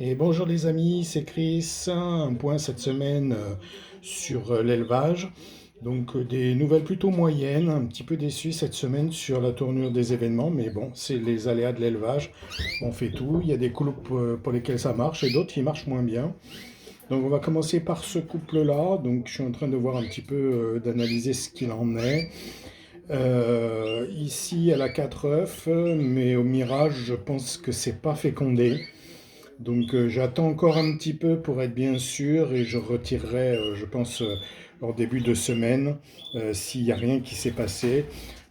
Et bonjour les amis, c'est Chris. Un point cette semaine sur l'élevage. Donc des nouvelles plutôt moyennes, un petit peu déçu cette semaine sur la tournure des événements, mais bon, c'est les aléas de l'élevage. On fait tout. Il y a des couples pour lesquels ça marche et d'autres qui marchent moins bien. Donc on va commencer par ce couple-là. Donc je suis en train de voir un petit peu, d'analyser ce qu'il en est. Ici, elle a 4 œufs, mais au mirage, je pense que c'est pas fécondé. Donc j'attends encore un petit peu pour être bien sûr et je retirerai, je pense, en début de semaine, s'il n'y a rien qui s'est passé.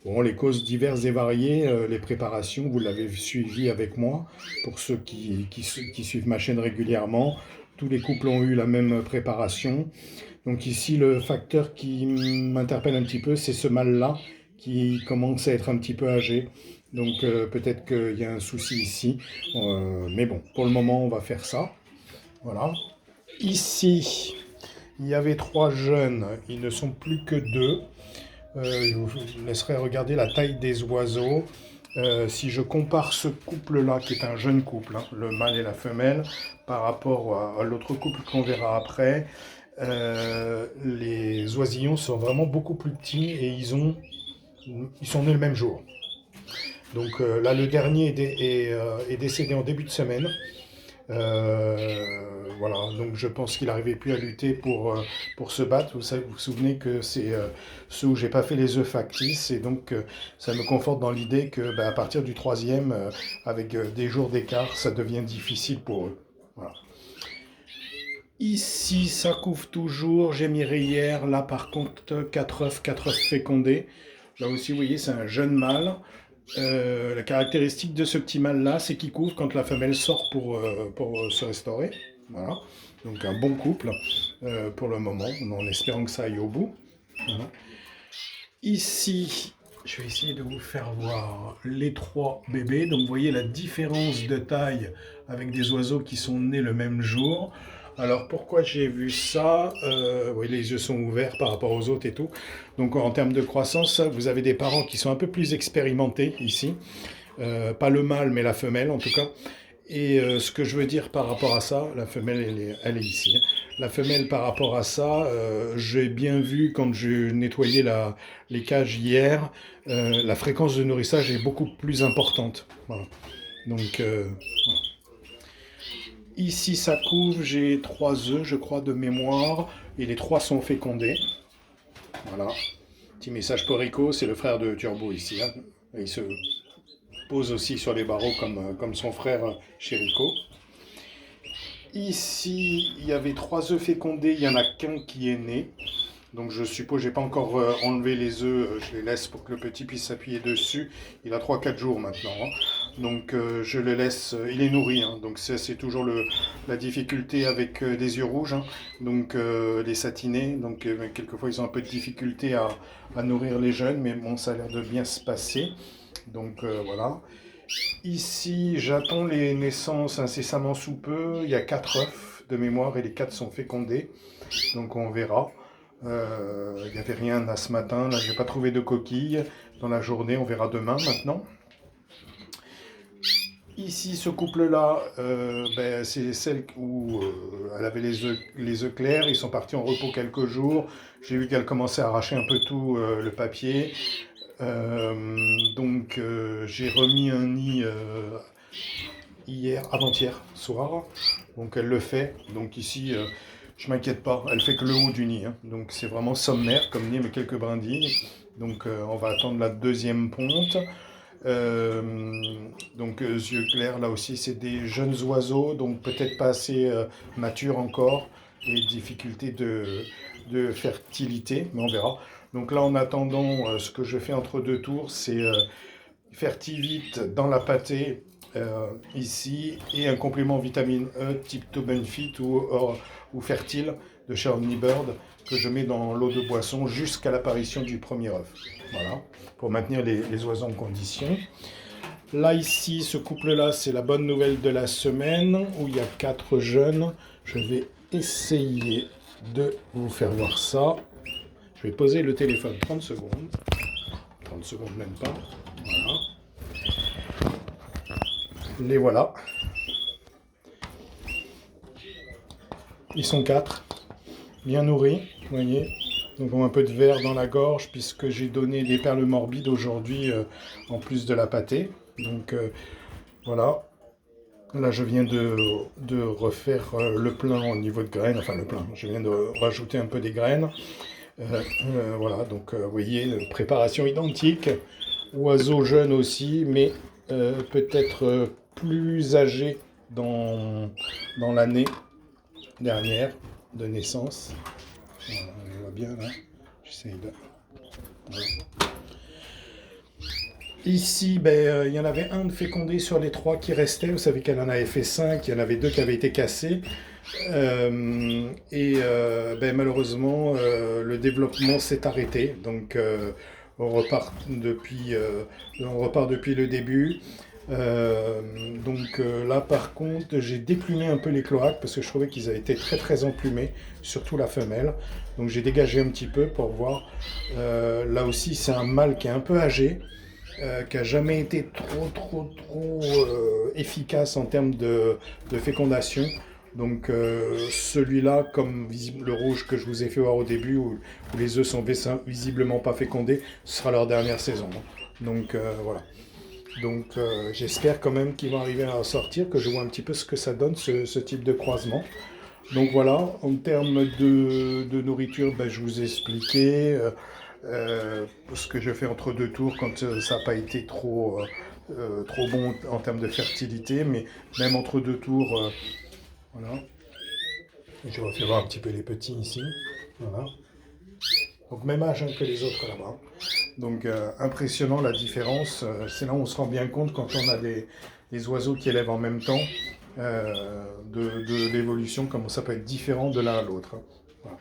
Bon, les causes diverses et variées, les préparations, vous l'avez suivi avec moi. Pour ceux qui suivent ma chaîne régulièrement, tous les couples ont eu la même préparation. Donc ici, le facteur qui m'interpelle un petit peu, c'est ce mâle-là qui commence à être un petit peu âgé. Donc peut-être qu'il y a un souci ici. Mais bon, pour le moment, on va faire ça. Voilà. Ici, il y avait 3 jeunes. Ils ne sont plus que 2. Je vous laisserai regarder la taille des oiseaux. Si je compare ce couple-là, qui est un jeune couple, hein, le mâle et la femelle, par rapport à l'autre couple qu'on verra après, les oisillons sont vraiment beaucoup plus petits et ils sont nés le même jour. Donc là, le dernier est décédé en début de semaine. Voilà, donc je pense qu'il n'arrivait plus à lutter pour se battre. Vous vous souvenez que c'est ceux où j'ai pas fait les œufs factices, et donc ça me conforte dans l'idée que à partir du troisième, avec des jours d'écart, ça devient difficile pour eux. Voilà. Ici, ça couvre toujours. J'ai mis hier. Là, par contre, 4 œufs fécondés. Là aussi, vous voyez, c'est un jeune mâle. La caractéristique de ce petit mâle-là, c'est qu'il couvre quand la femelle sort pour se restaurer. Voilà. Donc, un bon couple pour le moment, en espérant que ça aille au bout. Voilà. Ici, je vais essayer de vous faire voir les 3 bébés. Donc, vous voyez la différence de taille avec des oiseaux qui sont nés le même jour. Alors, pourquoi j'ai vu ça? Oui, les yeux sont ouverts par rapport aux autres et tout. Donc, en termes de croissance, vous avez des parents qui sont un peu plus expérimentés ici. Pas le mâle, mais la femelle en tout cas. Et ce que je veux dire par rapport à ça, la femelle, elle est ici, hein. La femelle, par rapport à ça, j'ai bien vu quand je nettoyais les cages hier, la fréquence de nourrissage est beaucoup plus importante. Voilà. Donc, voilà. Ici, ça couvre, j'ai 3 œufs, je crois, de mémoire, et les 3 sont fécondés. Voilà. Petit message pour Rico, c'est le frère de Turbo ici, hein. Il se pose aussi sur les barreaux comme son frère chez Rico. Ici, il y avait 3 œufs fécondés, il n'y en a qu'un qui est né. Donc je suppose, j'ai pas encore enlevé les œufs, je les laisse pour que le petit puisse s'appuyer dessus. Il a 3 4 jours maintenant, hein. Donc je le laisse, il est nourri, hein. Donc c'est toujours la difficulté avec des yeux rouges, hein. Donc les satinés. Donc quelquefois ils ont un peu de difficulté à nourrir les jeunes, mais bon, ça a l'air de bien se passer. Donc voilà. Ici, j'attends les naissances incessamment sous peu. Il y a 4 œufs de mémoire et les 4 sont fécondés. Donc on verra. Il n'y avait rien là ce matin. Là, j'ai pas trouvé de coquilles dans la journée. On verra demain maintenant. Ici, ce couple-là, c'est celle où elle avait les œufs clairs. Ils sont partis en repos quelques jours. J'ai vu qu'elle commençait à arracher un peu tout le papier. Donc j'ai remis un nid avant-hier soir. Donc elle le fait. Donc ici, je m'inquiète pas. Elle fait que le haut du nid, hein. Donc c'est vraiment sommaire comme nid, mais quelques brindilles. Donc on va attendre la deuxième ponte. Donc yeux clairs, là aussi c'est des jeunes oiseaux, donc peut-être pas assez matures encore, et difficulté de fertilité, mais on verra. Donc là, en attendant, ce que je fais entre 2 tours, c'est Fertivite dans la pâtée ici, et un complément vitamine E type Benefit ou Fertile de chez Omnibird, que je mets dans l'eau de boisson jusqu'à l'apparition du premier œuf. Voilà, pour maintenir les oiseaux en condition. Là, ici, ce couple-là, c'est la bonne nouvelle de la semaine, où il y a 4 jeunes. Je vais essayer de vous faire voir ça. Je vais poser le téléphone 30 secondes. 30 secondes même pas. Voilà. Les voilà. Ils sont 4, bien nourris, vous voyez. Donc on a un peu de verre dans la gorge puisque j'ai donné des perles morbides aujourd'hui en plus de la pâtée. Donc voilà. Là je viens de refaire le plein au niveau de graines, enfin le plein, je viens de rajouter un peu des graines. Voilà, donc vous voyez, préparation identique. Oiseau jeune aussi, mais peut-être plus âgé dans l'année dernière de naissance. Voilà, on voit bien là. J'essaye de... Voilà. Ici, ben, il y en avait un de fécondé sur les 3 qui restaient. Vous savez qu'elle en avait fait 5, il y en avait 2 qui avaient été cassés. Ben, malheureusement, le développement s'est arrêté. Donc, on repart depuis le début. Là, par contre, j'ai déplumé un peu les cloaques parce que je trouvais qu'ils avaient été très très emplumés, surtout la femelle. Donc, j'ai dégagé un petit peu pour voir. Là aussi, c'est un mâle qui est un peu âgé. Qui n'a jamais été trop efficace en termes de fécondation. Donc celui-là, comme le rouge que je vous ai fait voir au début, où les œufs sont visiblement pas fécondés, ce sera leur dernière saison. Donc voilà. Donc j'espère quand même qu'ils vont arriver à en sortir, que je vois un petit peu ce que ça donne, ce type de croisement. Donc voilà, en termes de nourriture, ben, je vous ai expliqué ce que je fais entre 2 tours quand ça n'a pas été trop bon en termes de fertilité, mais même entre 2 tours, voilà. Je refais voir un petit peu les petits ici, voilà. Donc même âge hein, que les autres là-bas. Donc impressionnant la différence, c'est là où on se rend bien compte quand on a des oiseaux qui élèvent en même temps, de l'évolution, comment ça peut être différent de l'un à l'autre. Voilà.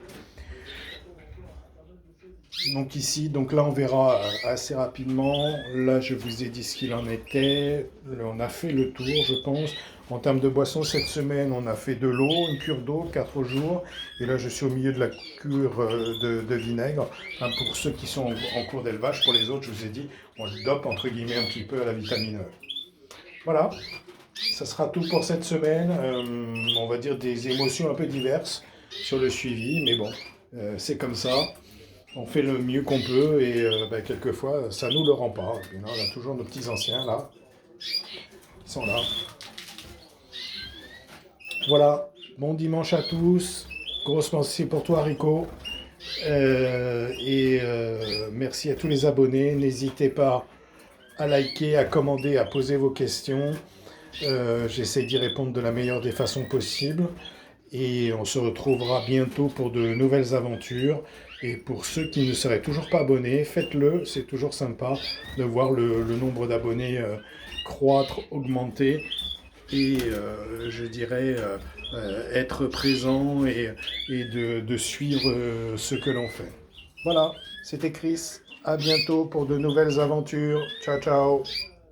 Donc ici, donc là on verra assez rapidement. Là je vous ai dit ce qu'il en était. Là, on a fait le tour je pense. En termes de boissons cette semaine on a fait de l'eau, une cure d'eau, 4 jours. Et là je suis au milieu de la cure de vinaigre. Enfin, pour ceux qui sont en cours d'élevage, pour les autres je vous ai dit, on le dope entre guillemets un petit peu à la vitamine E. Voilà, ça sera tout pour cette semaine. On va dire des émotions un peu diverses sur le suivi, mais bon, c'est comme ça. On fait le mieux qu'on peut et ben, quelquefois ça nous le rend pas. Et puis là, on a toujours nos petits anciens là, qui sont là. Voilà, bon dimanche à tous. Grosse pensée pour toi Rico. Merci à tous les abonnés. N'hésitez pas à liker, à commander, à poser vos questions. J'essaie d'y répondre de la meilleure des façons possibles. Et on se retrouvera bientôt pour de nouvelles aventures. Et pour ceux qui ne seraient toujours pas abonnés, faites-le, c'est toujours sympa de voir le nombre d'abonnés croître, augmenter. Et je dirais être présent et de suivre ce que l'on fait. Voilà, c'était Chris. À bientôt pour de nouvelles aventures. Ciao, ciao.